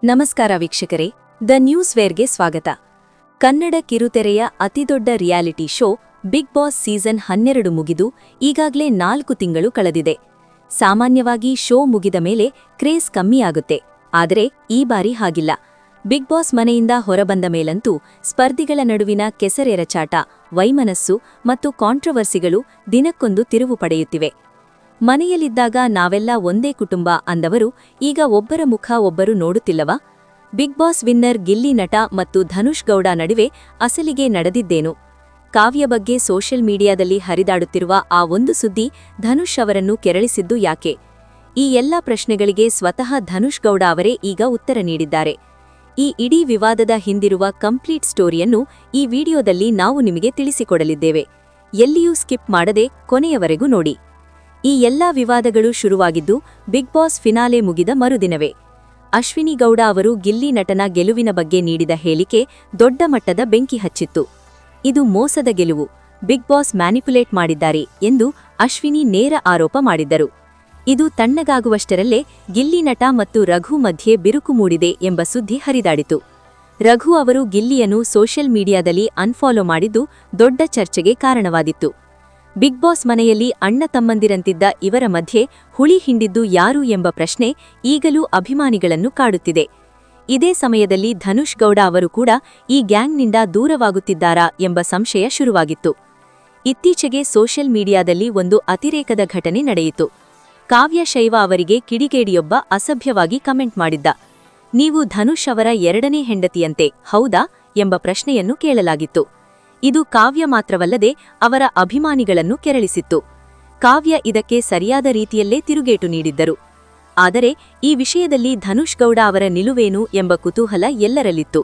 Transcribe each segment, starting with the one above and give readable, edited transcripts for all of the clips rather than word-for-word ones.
ನಮಸ್ಕಾರ ವೀಕ್ಷಕರೇ, the news ವೇರ್ಗೆ ಸ್ವಾಗತ. ಕನ್ನಡ ಕಿರುತೆರೆಯ ಅತಿದೊಡ್ಡ reality show Bigg Boss season 12 ಮುಗಿದು ಈಗಾಗಲೇ 4 ತಿಂಗಳು ಕಳೆದಿದೆ. ಸಾಮಾನ್ಯವಾಗಿ ಶೋ ಮುಗಿದ ಮೇಲೆ ಕ್ರೇಜ್ ಕಮ್ಮಿಯಾಗುತ್ತೆ, ಆದರೆ ಈ ಬಾರಿ ಹಾಗಿಲ್ಲ. ಬಿಗ್ ಬಾಸ್ ಮನೆಯಿಂದ ಹೊರಬಂದ ಮೇಲಂತೂ ಸ್ಪರ್ಧಿಗಳ ನಡುವಿನ ಕೆಸರೆರಚಾಟ, ವೈಮನಸ್ಸು ಮತ್ತು ಕಾಂಟ್ರವರ್ಸಿಗಳು ದಿನಕ್ಕೊಂದು ತಿರುವು ಪಡೆಯುತ್ತಿವೆ. ಮನೆಯಲ್ಲಿದ್ದಾಗ ನಾವೆಲ್ಲ ಒಂದೇ ಕುಟುಂಬ ಅಂದವರು ಈಗ ಒಬ್ಬರ ಮುಖ ಒಬ್ಬರು ನೋಡುತ್ತಿಲ್ಲವಾ? ಬಿಗ್ ಬಾಸ್ ವಿನ್ನರ್ ಗಿಲ್ಲಿ ನಟ ಮತ್ತು ಧನುಷ್ ಗೌಡ ನಡುವೆ ಅಸಲಿಗೆ ನಡೆದಿದ್ದೇನು? ಕಾವ್ಯ ಬಗ್ಗೆ ಸೋಷಿಯಲ್ ಮೀಡಿಯಾದಲ್ಲಿ ಹರಿದಾಡುತ್ತಿರುವ ಆ ಒಂದು ಸುದ್ದಿ ಧನುಷ್ ಅವರನ್ನು ಕೆರಳಿಸಿದ್ದು ಯಾಕೆ? ಈ ಎಲ್ಲ ಪ್ರಶ್ನೆಗಳಿಗೆ ಸ್ವತಃ ಧನುಷ್ ಗೌಡ ಅವರೇ ಈಗ ಉತ್ತರ ನೀಡಿದ್ದಾರೆ. ಈ ಇಡೀ ವಿವಾದದ ಹಿಂದಿರುವ ಕಂಪ್ಲೀಟ್ ಸ್ಟೋರಿಯನ್ನು ಈ ವಿಡಿಯೋದಲ್ಲಿ ನಾವು ನಿಮಗೆ ತಿಳಿಸಿಕೊಡಲಿದ್ದೇವೆ. ಎಲ್ಲಿಯೂ ಸ್ಕಿಪ್ ಮಾಡದೆ ಕೊನೆಯವರೆಗೂ ನೋಡಿ. ಈ ಎಲ್ಲಾ ವಿವಾದಗಳು ಶುರುವಾಗಿದ್ದು ಬಿಗ್ ಬಾಸ್ ಫಿನಾಲೆ ಮುಗಿದ ಮರುದಿನವೇ. ಅಶ್ವಿನಿ ಗೌಡ ಅವರು ಗಿಲ್ಲಿ ನಟನ ಗೆಲುವಿನ ಬಗ್ಗೆ ನೀಡಿದ ಹೇಳಿಕೆ ದೊಡ್ಡ ಮಟ್ಟದ ಬೆಂಕಿ ಹಚ್ಚಿತ್ತು. ಇದು ಮೋಸದ ಗೆಲುವು, ಬಿಗ್ ಬಾಸ್ ಮ್ಯಾನಿಪುಲೇಟ್ ಮಾಡಿದ್ದಾರೆ ಎಂದು ಅಶ್ವಿನಿ ನೇರ ಆರೋಪ ಮಾಡಿದ್ದರು. ಇದು ತಣ್ಣಗಾಗುವಷ್ಟರಲ್ಲೇ ಗಿಲ್ಲಿ ನಟ ಮತ್ತು ರಘು ಮಧ್ಯೆ ಬಿರುಕು ಮೂಡಿದೆ ಎಂಬ ಸುದ್ದಿ ಹರಿದಾಡಿತು. ರಘು ಅವರು ಗಿಲ್ಲಿಯನ್ನು ಸೋಷಿಯಲ್ ಮೀಡಿಯಾದಲ್ಲಿ ಅನ್ಫಾಲೋ ಮಾಡಿದ್ದು ದೊಡ್ಡ ಚರ್ಚೆಗೆ ಕಾರಣವಾದಿತ್ತು. ಬಿಗ್ ಬಾಸ್ ಮನೆಯಲ್ಲಿ ಅಣ್ಣ ತಮ್ಮಂದಿರಂತಿದ್ದ ಇವರ ಮಧ್ಯೆ ಹುಳಿ ಹಿಂಡಿದ್ದು ಯಾರು ಎಂಬ ಪ್ರಶ್ನೆ ಈಗಲೂ ಅಭಿಮಾನಿಗಳನ್ನು ಕಾಡುತ್ತಿದೆ. ಇದೇ ಸಮಯದಲ್ಲಿ ಧನುಷ್ ಗೌಡ ಅವರು ಕೂಡ ಈ ಗ್ಯಾಂಗ್ನಿಂದ ದೂರವಾಗುತ್ತಿದ್ದಾರಾ ಎಂಬ ಸಂಶಯ ಶುರುವಾಗಿತ್ತು. ಇತ್ತೀಚೆಗೆ ಸೋಷಿಯಲ್ ಮೀಡಿಯಾದಲ್ಲಿ ಒಂದು ಅತಿರೇಕದ ಘಟನೆ ನಡೆಯಿತು. ಕಾವ್ಯ ಶೈವ ಅವರಿಗೆ ಕಿಡಿಗೇಡಿಯೊಬ್ಬ ಅಸಭ್ಯವಾಗಿ ಕಮೆಂಟ್ ಮಾಡಿದ್ದ. ನೀವು ಧನುಷ್ ಅವರ 2ನೇ ಹೆಂಡತಿಯಂತೆ, ಹೌದಾ ಎಂಬ ಪ್ರಶ್ನೆಯನ್ನು ಕೇಳಲಾಗಿತ್ತು. ಇದು ಕಾವ್ಯ ಮಾತ್ರವಲ್ಲದೆ ಅವರ ಅಭಿಮಾನಿಗಳನ್ನು ಕೆರಳಿಸಿತ್ತು. ಕಾವ್ಯ ಇದಕ್ಕೆ ಸರಿಯಾದ ರೀತಿಯಲ್ಲೇ ತಿರುಗೇಟು ನೀಡಿದ್ದರು. ಆದರೆ ಈ ವಿಷಯದಲ್ಲಿ ಧನುಷ್ ಗೌಡ ಅವರ ನಿಲುವೇನು ಎಂಬ ಕುತೂಹಲ ಎಲ್ಲರಲ್ಲಿತ್ತು.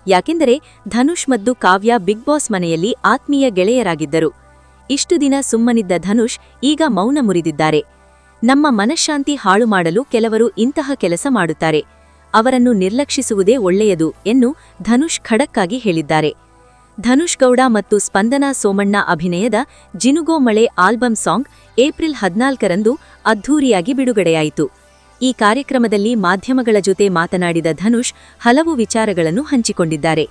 ಯಾಕೆಂದರೆ ಧನುಷ್ ಮತ್ತು ಕಾವ್ಯ ಬಿಗ್ ಬಾಸ್ ಮನೆಯಲ್ಲಿ ಆತ್ಮೀಯ ಗೆಳೆಯರಾಗಿದ್ದರು. ಇಷ್ಟು ದಿನ ಸುಮ್ಮನಿದ್ದ ಧನುಷ್ ಈಗ ಮೌನ ಮುರಿದಿದ್ದಾರೆ. ನಮ್ಮ ಮನಃಶಾಂತಿ ಹಾಳು ಮಾಡಲು ಕೆಲವರು ಇಂತಹ ಕೆಲಸ ಮಾಡುತ್ತಾರೆ, ಅವರನ್ನು ನಿರ್ಲಕ್ಷಿಸುವುದೇ ಒಳ್ಳೆಯದು ಎಂದು ಧನುಷ್ ಖಡಕ್ಕಾಗಿ ಹೇಳಿದ್ದಾರೆ. ಧನುಷ್ ಗೌಡ ಮತ್ತು ಸ್ಪಂದನಾ ಸೋಮಣ್ಣ ಅಭಿನಯದ ಜಿನುಗೋ ಮಳೆ ಆಲ್ಬಮ್ ಸಾಂಗ್ ಏಪ್ರಿಲ್ 14ರಂದು ಅದ್ಧೂರಿಯಾಗಿ ಬಿಡುಗಡೆಯಾಯಿತು. ಈ ಕಾರ್ಯಕ್ರಮದಲ್ಲಿ ಮಾಧ್ಯಮಗಳ ಜೊತೆ ಮಾತನಾಡಿದ ಧನುಷ್ ಹಲವು ವಿಚಾರಗಳನ್ನು ಹಂಚಿಕೊಂಡಿದ್ದಾರೆ.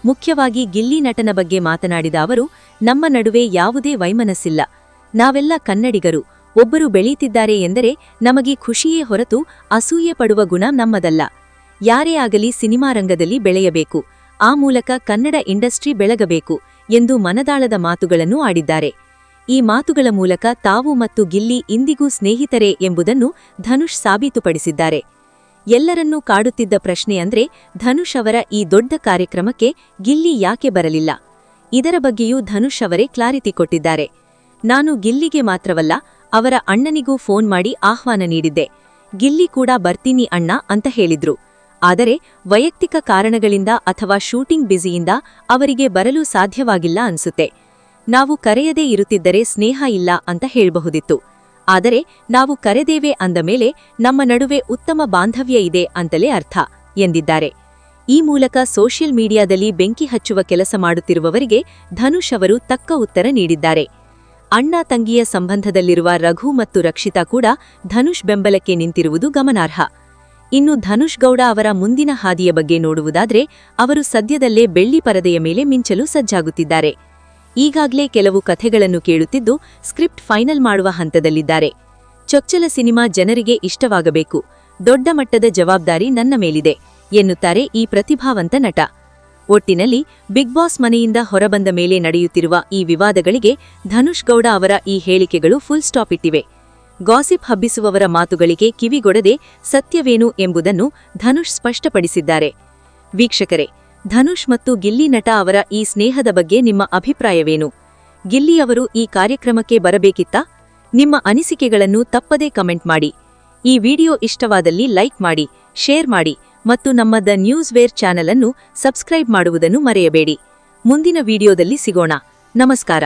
ಮುಖ್ಯವಾಗಿ ಗಿಲ್ಲಿ ನಟನ ಬಗ್ಗೆ ಮಾತನಾಡಿದ ಅವರು, ನಮ್ಮ ನಡುವೆ ಯಾವುದೇ ವೈಮನಸ್ಸಿಲ್ಲ, ನಾವೆಲ್ಲ ಕನ್ನಡಿಗರು, ಒಬ್ಬರು ಬೆಳೀತಿದ್ದಾರೆ ಎಂದರೆ ನಮಗೆ ಖುಷಿಯೇ ಹೊರತು ಅಸೂಯೆ ಪಡುವ ಗುಣ ನಮ್ಮದಲ್ಲ. ಯಾರೇ ಆಗಲಿ ಸಿನಿಮಾ ರಂಗದಲ್ಲಿ ಬೆಳೆಯಬೇಕು, ಆ ಮೂಲಕ ಕನ್ನಡ ಇಂಡಸ್ಟ್ರಿ ಬೆಳಗಬೇಕು ಎಂದು ಮನದಾಳದ ಮಾತುಗಳನ್ನು ಆಡಿದ್ದಾರೆ. ಈ ಮಾತುಗಳ ಮೂಲಕ ತಾವು ಮತ್ತು ಗಿಲ್ಲಿ ಇಂದಿಗೂ ಸ್ನೇಹಿತರೇ ಎಂಬುದನ್ನು ಧನುಷ್ ಸಾಬೀತುಪಡಿಸಿದ್ದಾರೆ. ಎಲ್ಲರನ್ನೂ ಕಾಡುತ್ತಿದ್ದ ಪ್ರಶ್ನೆ ಅಂದ್ರೆ ಧನುಷ್ ಅವರ ಈ ದೊಡ್ಡ ಕಾರ್ಯಕ್ರಮಕ್ಕೆ ಗಿಲ್ಲಿ ಯಾಕೆ ಬರಲಿಲ್ಲ? ಇದರ ಬಗ್ಗೆಯೂ ಧನುಷ್ ಅವರೇ ಕ್ಲಾರಿಟಿ ಕೊಟ್ಟಿದ್ದಾರೆ. ನಾನು ಗಿಲ್ಲಿಗೆ ಮಾತ್ರವಲ್ಲ, ಅವರ ಅಣ್ಣನಿಗೂ ಫೋನ್ ಮಾಡಿ ಆಹ್ವಾನ ನೀಡಿದ್ದೆ, ಗಿಲ್ಲಿ ಕೂಡ ಬರ್ತೀನಿ ಅಣ್ಣ ಅಂತ ಹೇಳಿದ್ರು. ಆದರೆ ವೈಯಕ್ತಿಕ ಕಾರಣಗಳಿಂದ ಅಥವಾ ಶೂಟಿಂಗ್ ಬ್ಯುಸಿಯಿಂದ ಅವರಿಗೆ ಬರಲು ಸಾಧ್ಯವಾಗಿಲ್ಲ ಅನ್ಸುತ್ತೆ. ನಾವು ಕರೆಯದೇ ಇರುತ್ತಿದ್ದರೆ ಸ್ನೇಹ ಇಲ್ಲ ಅಂತ ಹೇಳಬಹುದಿತ್ತು. ಆದರೆ ನಾವು ಕರೆದೇವೆ ಅಂದ ಮೇಲೆ ನಮ್ಮ ನಡುವೆ ಉತ್ತಮ ಬಾಂಧವ್ಯ ಇದೆ ಅಂತಲೇ ಅರ್ಥ ಎಂದಿದ್ದಾರೆ. ಈ ಮೂಲಕ ಸೋಷಿಯಲ್ ಮೀಡಿಯಾದಲ್ಲಿ ಬೆಂಕಿ ಹಚ್ಚುವ ಕೆಲಸ ಮಾಡುತ್ತಿರುವವರಿಗೆ ಧನುಷ್ ಅವರು ತಕ್ಕ ಉತ್ತರ ನೀಡಿದ್ದಾರೆ. ಅಣ್ಣ ತಂಗಿಯ ಸಂಬಂಧದಲ್ಲಿರುವ ರಘು ಮತ್ತು ರಕ್ಷಿತಾ ಕೂಡ ಧನುಷ್ ಬೆಂಬಲಕ್ಕೆ ನಿಂತಿರುವುದು ಗಮನಾರ್ಹ. ಇನ್ನು ಧನುಷ್ ಗೌಡ ಅವರ ಮುಂದಿನ ಹಾದಿಯ ಬಗ್ಗೆ ನೋಡುವುದಾದ್ರೆ ಅವರು ಸದ್ಯದಲ್ಲೇ ಬೆಳ್ಳಿ ಪರದೆಯ ಮೇಲೆ ಮಿಂಚಲು ಸಜ್ಜಾಗುತ್ತಿದ್ದಾರೆ. ಈಗಾಗಲೇ ಕೆಲವು ಕಥೆಗಳನ್ನು ಕೇಳುತ್ತಿದ್ದು ಸ್ಕ್ರಿಪ್ಟ್ ಫೈನಲ್ ಮಾಡುವ ಹಂತದಲ್ಲಿದ್ದಾರೆ. ಚೊಚ್ಚಲ ಸಿನಿಮಾ ಜನರಿಗೆ ಇಷ್ಟವಾಗಬೇಕು, ದೊಡ್ಡ ಮಟ್ಟದ ಜವಾಬ್ದಾರಿ ನನ್ನ ಮೇಲಿದೆ ಎನ್ನುತ್ತಾರೆ ಈ ಪ್ರತಿಭಾವಂತ ನಟ. ಒಟ್ಟಿನಲ್ಲಿ ಬಿಗ್ ಬಾಸ್ ಮನೆಯಿಂದ ಹೊರಬಂದ ಮೇಲೆ ನಡೆಯುತ್ತಿರುವ ಈ ವಿವಾದಗಳಿಗೆ ಧನುಷ್ ಗೌಡ ಅವರ ಈ ಹೇಳಿಕೆಗಳು ಫುಲ್ ಸ್ಟಾಪ್ ಇಟ್ಟಿವೆ. ಗಾಸಿಪ್ ಹಬ್ಬಿಸುವವರ ಮಾತುಗಳಿಗೆ ಕಿವಿಗೊಡದೆ ಸತ್ಯವೇನು ಎಂಬುದನ್ನು ಧನುಷ್ ಸ್ಪಷ್ಟಪಡಿಸಿದ್ದಾರೆ. ವೀಕ್ಷಕರೇ, ಧನುಷ್ ಮತ್ತು ಗಿಲ್ಲಿ ನಟ ಅವರ ಈ ಸ್ನೇಹದ ಬಗ್ಗೆ ನಿಮ್ಮ ಅಭಿಪ್ರಾಯವೇನು? ಗಿಲ್ಲಿ ಅವರು ಈ ಕಾರ್ಯಕ್ರಮಕ್ಕೆ ಬರಬೇಕಿತ್ತಾ? ನಿಮ್ಮ ಅನಿಸಿಕೆಗಳನ್ನು ತಪ್ಪದೇ ಕಮೆಂಟ್ ಮಾಡಿ. ಈ ವಿಡಿಯೋ ಇಷ್ಟವಾದಲ್ಲಿ ಲೈಕ್ ಮಾಡಿ, ಶೇರ್ ಮಾಡಿ ಮತ್ತು ನಮ್ಮ ದ ನ್ಯೂಸ್ ವೇರ್ ಚಾನೆಲ್ ಅನ್ನು ಸಬ್ಸ್ಕ್ರೈಬ್ ಮಾಡುವುದನ್ನು ಮರೆಯಬೇಡಿ. ಮುಂದಿನ ವಿಡಿಯೋದಲ್ಲಿ ಸಿಗೋಣ. ನಮಸ್ಕಾರ.